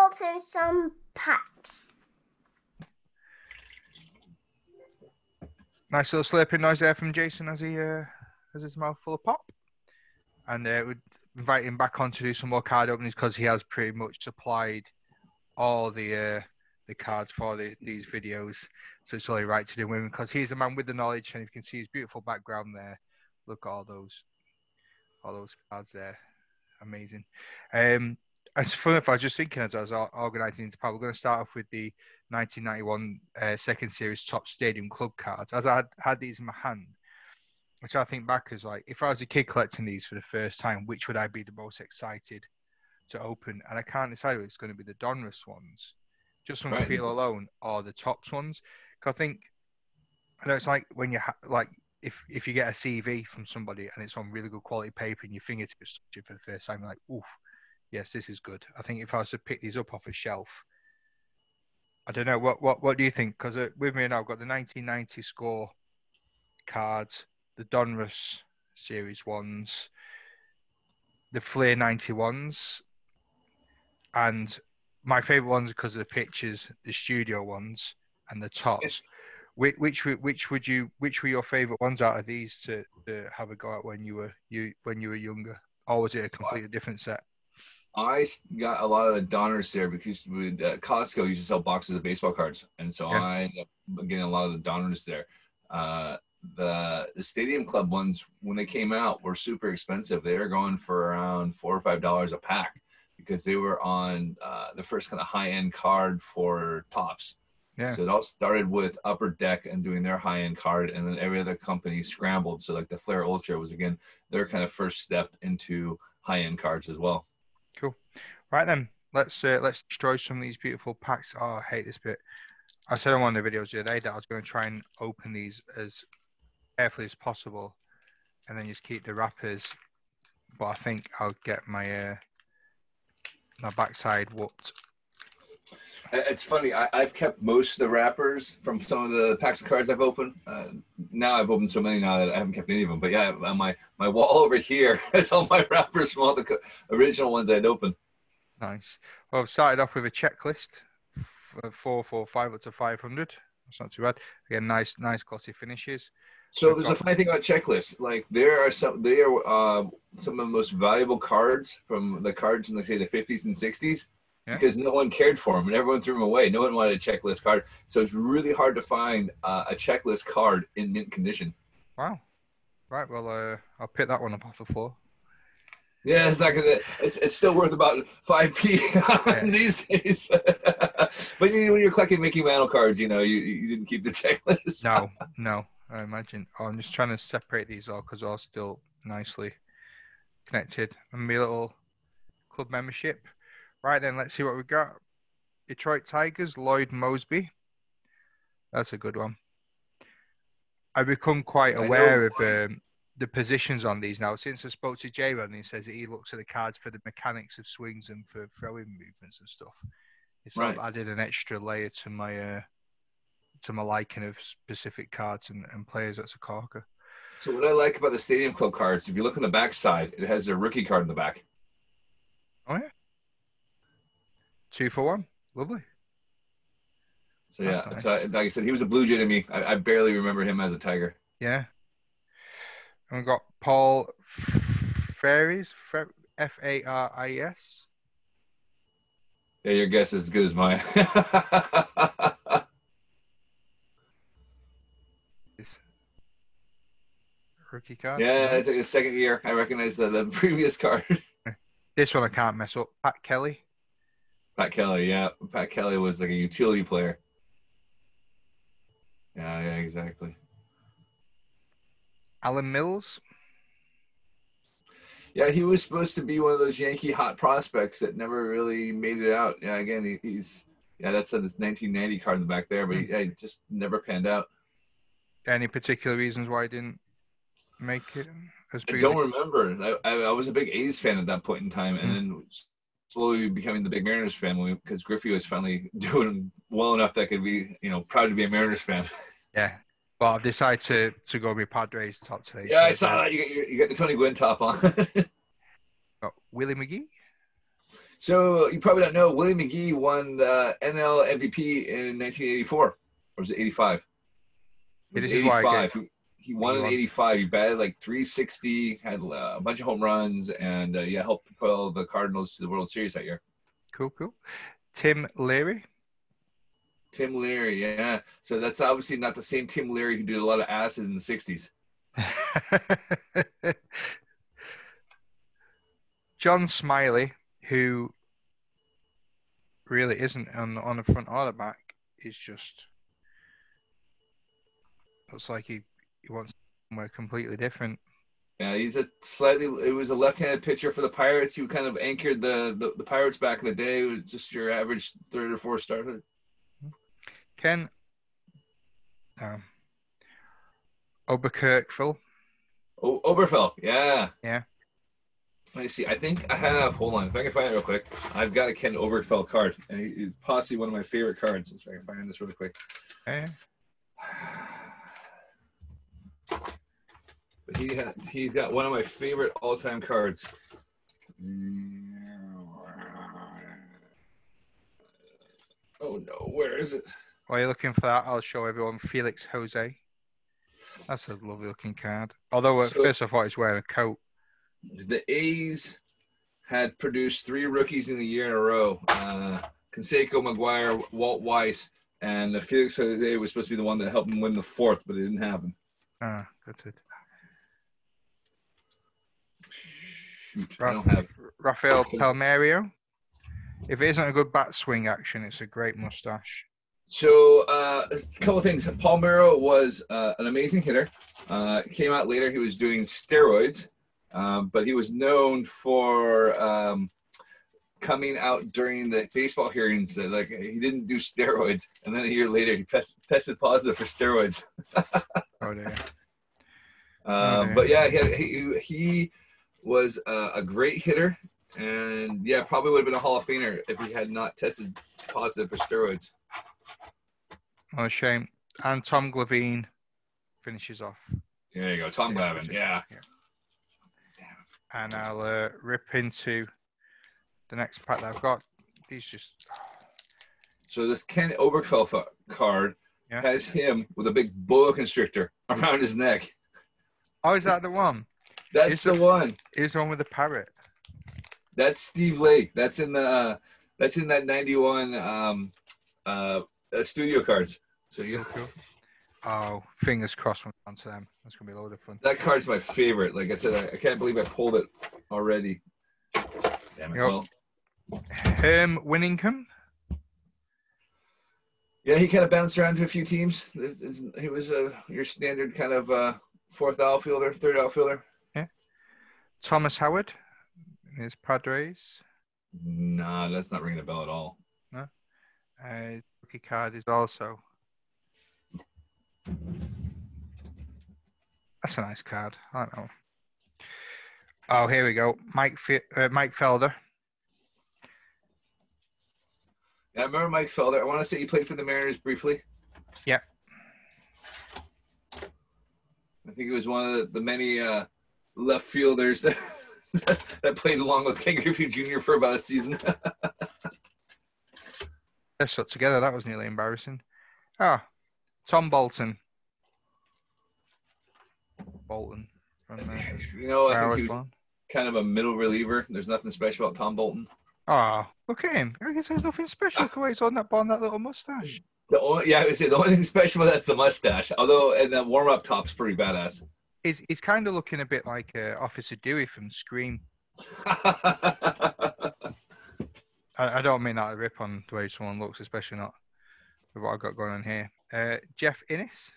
open some packs. Nice little slurping noise there from Jason as he has his mouth full of pop. And we'd invite him back on to do some more card openings because he has pretty much supplied all the cards for these videos. So it's only right to do with him because he's the man with the knowledge, and you can see his beautiful background there. Look at all those cards there. Amazing. As fun if I was just thinking as I was organising this part, we're going to start off with the 1991 second series top stadium club cards. As I had these in my hand, which I think back as like, if I was a kid collecting these for the first time, which would I be the most excited to open? And I can't decide whether it's going to be the Donruss ones, just from feel alone, or the Tops ones. Because I think, I know it's like when you like if you get a CV from somebody and it's on really good quality paper and your fingertips touch it for the first time, you're like, oof, yes, this is good. I think if I was to pick these up off a shelf, I don't know, what do you think? Because with me now, I've got the 1990 score cards, the Donruss series ones, the Flair 91s, and my favourite ones because of the pictures, the studio ones and the Tops. Which were your favourite ones out of these to have a go at when you were younger, or was it a completely different set? I got a lot of the Donners there because Costco used to sell boxes of baseball cards, and so I ended up getting a lot of the Donners there. The Stadium Club ones, when they came out, were super expensive. They were going for around $4 or $5 a pack because they were on the first kind of high-end card for Tops. Yeah. So it all started with Upper Deck and doing their high-end card, and then every other company scrambled. So like the Flair Ultra was, again, their kind of first step into high-end cards as well. Cool. Right then, let's destroy some of these beautiful packs. Oh, I hate this bit. I said on one of the videos the other day that I was going to try and open these as carefully as possible and then just keep the wrappers. But I think I'll get my my backside whooped. It's funny. I've kept most of the wrappers from some of the packs of cards I've opened. Now I've opened so many now that I haven't kept any of them. But yeah, my wall over here has all my wrappers from all the original ones I'd opened. Nice. Well, I've started off with a checklist, 445 up to 500. That's not too bad. Again, nice glossy finishes. So there's a funny thing about checklists. Like they are some of the most valuable cards from the cards in, like, say, the 50s and 60s. Yeah. Because no one cared for them and everyone threw them away. No one wanted a checklist card. So it's really hard to find a checklist card in mint condition. Wow. Right. Well, I'll pick that one up off the floor. Yeah, it's not gonna. It's still worth about 5p these days. But when you're collecting Mickey Mantle cards, you didn't keep the checklist. No. I imagine. Oh, I'm just trying to separate these all because they're all still nicely connected. And my little club membership. Right then, let's see what we've got. Detroit Tigers, Lloyd Mosby. That's a good one. I've become quite aware of the positions on these now. Since I spoke to J-Ron, and he says that he looks at the cards for the mechanics of swings and for throwing movements and stuff. It's sort of added an extra layer to my liking of specific cards and players. That's a corker. So what I like about the Stadium Club cards, if you look on the back side, it has their rookie card in the back. Oh, yeah. 2 for 1. Lovely. So, yeah, nice. Like I said, he was a Blue Jay to me. I barely remember him as a Tiger. Yeah. And we've got Paul Faries, Faris. Yeah, your guess is as good as mine. Rookie card. Yeah, nice. I think the second year. I recognize the previous card. This one I can't mess up. Pat Kelly. Pat Kelly, yeah. Pat Kelly was like a utility player. Yeah, exactly. Alan Mills. Yeah, he was supposed to be one of those Yankee hot prospects that never really made it out. Yeah, again, that's this 1990 card in the back there, but he just never panned out. Any particular reasons why he didn't make it? I don't remember. I was a big A's fan at that point in time, and then slowly becoming the big Mariners fan because Griffey was finally doing well enough that I could be, proud to be a Mariners fan. Yeah. Well, I've decided to go with Padres top today. Yeah, so I saw that. You got the Tony Gwynn top on. Willie McGee? So you probably don't know, Willie McGee won the NL MVP in 1984. Or was it 85? It was This is why 85. He won in won. 85. He batted like 360, had a bunch of home runs, and helped propel the Cardinals to the World Series that year. Cool. Tim Leary. Tim Leary, yeah. So that's obviously not the same Tim Leary who did a lot of acid in the 60s. John Smiley, who really isn't on the front or the back, is just looks like he wants somewhere completely different. Yeah, it was a left-handed pitcher for the Pirates who kind of anchored the Pirates back in the day. It was just your average third or fourth starter. Ken Oberkirkville. Oh, Oberfell, yeah. Yeah. Let me see. I think I have. Hold on, if I can find it real quick. I've got a Ken Oberfell card, and he's possibly one of my favorite cards. If I can find this really quick. Yeah. But he's got one of my favorite all-time cards. Oh no, where is it? While you're looking for that, I'll show everyone Felix Jose. That's a lovely looking card. Although at first I thought he was wearing a coat. The A's had produced 3 rookies in the year in a row. Canseco, McGuire, Walt Weiss, and Felix Jose was supposed to be the one that helped him win the 4th, but it didn't happen. Ah, good. Shoot, I don't have Rafael Palmeiro. If it isn't a good bat swing action, it's a great mustache. So a couple of things. Palmeiro was an amazing hitter. Came out later, he was doing steroids, but he was known for coming out during the baseball hearings that he didn't do steroids, and then a year later he tested positive for steroids. Oh dear. But yeah, he was a great hitter, and yeah, probably would have been a Hall of Famer if he had not tested positive for steroids. Oh, a shame. And Tom Glavine finishes off. There you go, Tom Glavine. Yeah. And I'll rip into the next pack that I've got. He's just. So this Ken Oberkirkville card has him with a big boa constrictor around his neck. Oh, is that the one? That's the one. Is the one with the parrot? That's Steve Lake. That's in that 91 studio cards. So you. Cool. Oh, fingers crossed when it comes to them. That's gonna be a load of fun. That card's my favorite. Like I said, I can't believe I pulled it already. Damn it. Well. Herm Winningham. Yeah, he kind of bounced around to a few teams. He was your standard kind of fourth outfielder, third outfielder. Yeah. Thomas Howard. His Padres. Nah, that's not ringing a bell at all. No. Rookie card is also. That's a nice card. I don't know. Oh, here we go. Mike Felder. Yeah, I remember Mike Felder. I want to say he played for the Mariners briefly. Yeah. I think he was one of the many left fielders that played along with Ken Griffey Jr. for about a season. They're shut together. That was nearly embarrassing. Tom Bolton. Bolton. From, I think he was kind of a middle reliever. There's nothing special about Tom Bolton. Oh, look at him. I guess there's nothing special. Look away. He's on that little mustache. I would say the only thing special about that's the mustache. Although, and the warm-up top's pretty badass. He's kind of looking a bit like Officer Dewey from Scream. I don't mean that to rip on the way someone looks, especially not with what I've got going on here. Jeff Innes.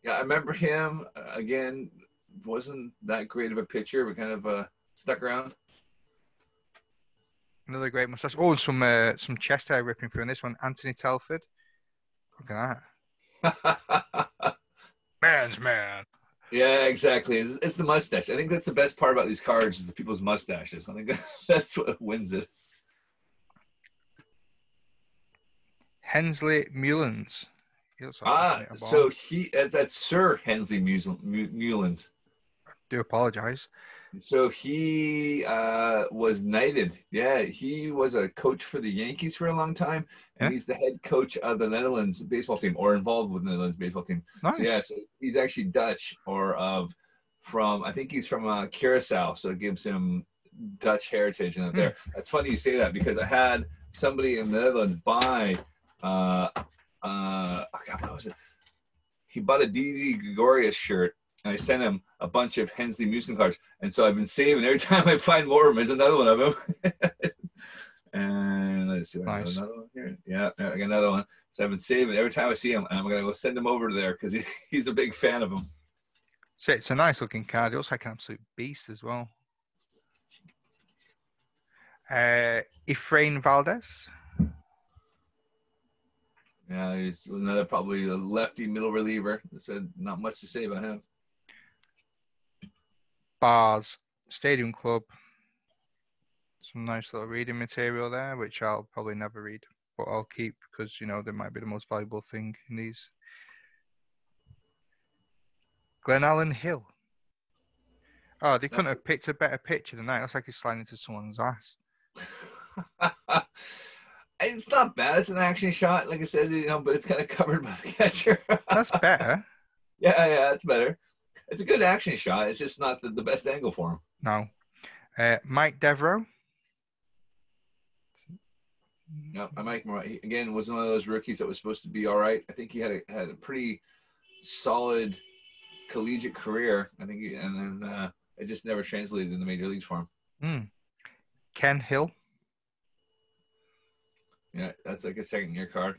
Yeah, I remember him. Again, wasn't that great of a pitcher, but kind of stuck around. Another great mustache. Oh, and some chest hair ripping through in this one. Anthony Telford. Look at that. Man's man. Yeah, exactly. It's the mustache. I think that's the best part about these cards is the people's mustaches. I think that's what wins it. Hensley Mullins. So that's Sir Hensley Mullins. I do apologize. So he was knighted. Yeah, he was a coach for the Yankees for a long time, and Yeah. he's the head coach of the Netherlands baseball team, or involved with the Netherlands baseball team. Nice. So yeah, so he's actually Dutch, or I think he's from Curacao, so it gives him Dutch heritage in there. That's funny you say that, because I had somebody in the Netherlands buy oh God, what was it? He bought a Didi Gregorius shirt, and I sent him a bunch of Hensley Musin cards. And so I've been saving. Every time I find more of them, there's another one of him. And let's see, I got another one here. Yeah, I got another one. So I've been saving every time I see him, and I'm gonna go send him over there because he's a big fan of him. So it's a nice looking card. It looks like an absolute beast as well. Efrain Valdez. Yeah, he's another probably a lefty middle reliever. I said not much to say about him. Bars Stadium Club. Some nice little reading material there, which I'll probably never read, but I'll keep because, you know, they might be the most valuable thing in these. Glenallen Hill. Oh, they couldn't have picked a better picture than that. It looks like he's sliding into someone's ass. It's not bad. It's an action shot, like I said, you know, but it's kind of covered by the catcher. That's better. Yeah, it's better. It's a good action shot. It's just not the best angle for him. No. Mike Devereaux. No, Mike again was one of those rookies that was supposed to be all right. I think he had a pretty solid collegiate career. I think, and then it just never translated in the major leagues for him. Ken Hill. Yeah, that's like a second-year card.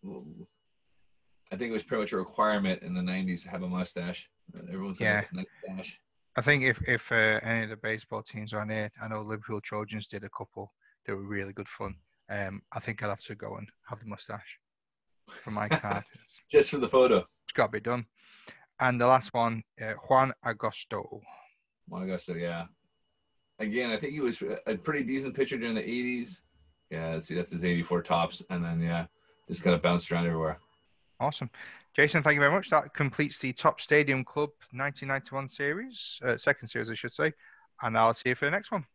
I think it was pretty much a requirement in the 90s to have a mustache. Everyone's got a nice stash. I think if any of the baseball teams are on here, I know Liverpool Trojans did a couple. They were really good fun. I think I'd have to go and have the mustache for my card. Just for the photo. It's got to be done. And the last one, Juan Agosto. Juan Agosto, yeah. Again, I think he was a pretty decent pitcher during the 80s. Yeah, see, that's his 84 tops. And then, just kind of bounced around everywhere. Awesome. Jason, thank you very much. That completes the Top Stadium Club 1991 series, second series, I should say. And I'll see you for the next one.